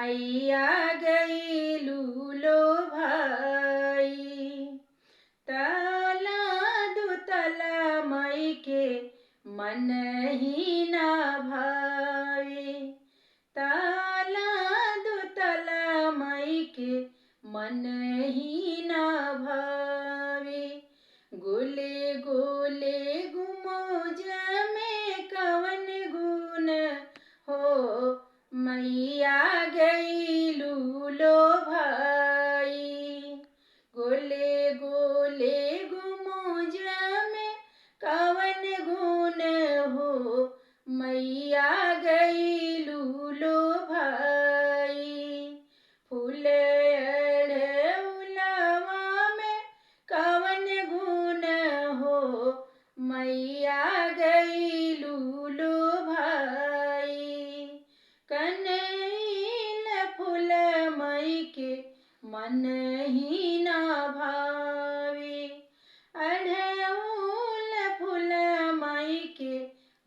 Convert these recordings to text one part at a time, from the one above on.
मैया गई लूलो भाई। तला दुतला मई के मन ही ना भावे। तला दुतला मई के मन ही ना भावे। गोले गोले गुमोज में कवन गुण हो, मैया गई लूलो भाई। गोले गोले गुमोज में कवन गुण हो, मैया गई लूलो भाई। फूल अड़हुलवा में कवन गुण हो, मैया गई लूलो भाई। कनैल फूल मई के मन ही ना भावे। अड़हुल फूल मई के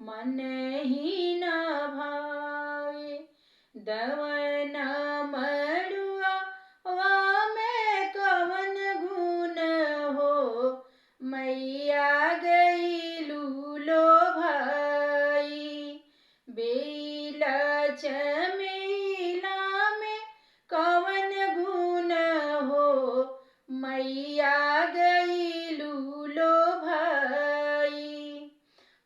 मन ही ना भावे। दवना मड़ुआ वा में कवन गुण हो, मैया गई लूलो भाई। बेला चमेला में कवन गुण हो, मैया गई लूलो भाई।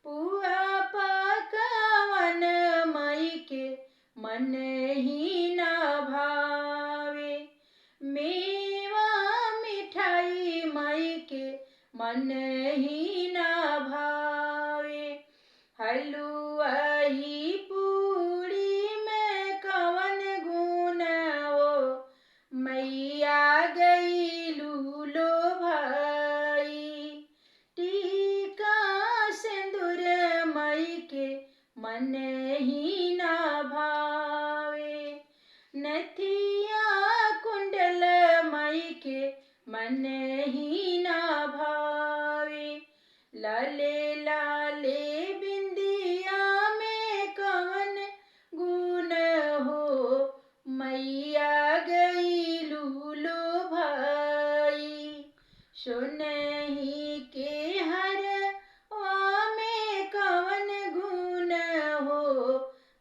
पुआ पकवन मई के मन ही ना भावे। मेवा मिठाई मई के मन ही ना भावे। हलुआ ही पूड़ी में कवन गुण हो, मैया गई लूलो भाई। टीका सिंदूर मई के मन ही ना भावे। नथिया कुंडल मई के मन ही ना भावे। लाले लाले बिंदिया में कवन गुण हो, मैया गई लूलो भाई। सोनही के हरवा में कवन गुण हो,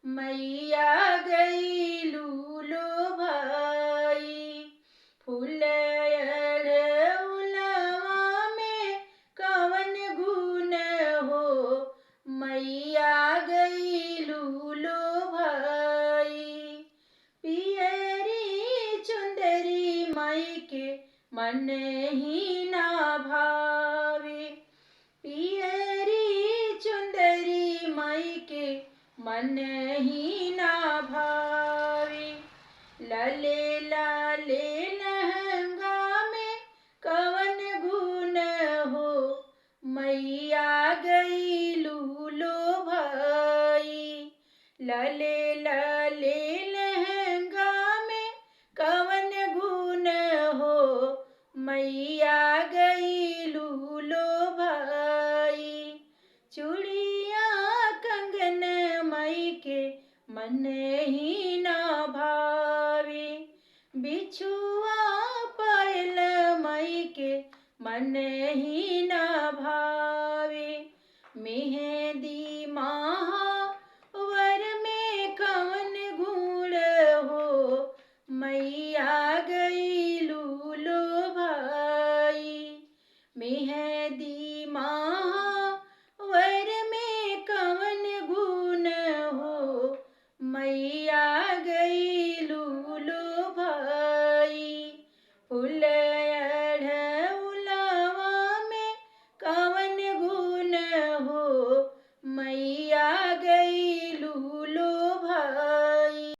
मैया गई लूलो भाई। फूल अड़हुलवा में कवन गुण हो, मैया गई लूलो भाई। पियरी चुंदरी मई के मन ही ना भावे। पियरी चुंदरी मई के मन ही ना भावे। लाले लाले लहंगा में कवन गुण हो, मैया गई लूलो भाई। लाले लाले लहंगा में कवन गुण हो, मैया गई लूलो भाई। चूड़िया कंगन मई के मन ही ना भावे। बिछुआ पायल मई के मन ही ना भावे। मेहंदी महावर में कवन गुण हो, मैया गई लूलो भाई। मेहंदी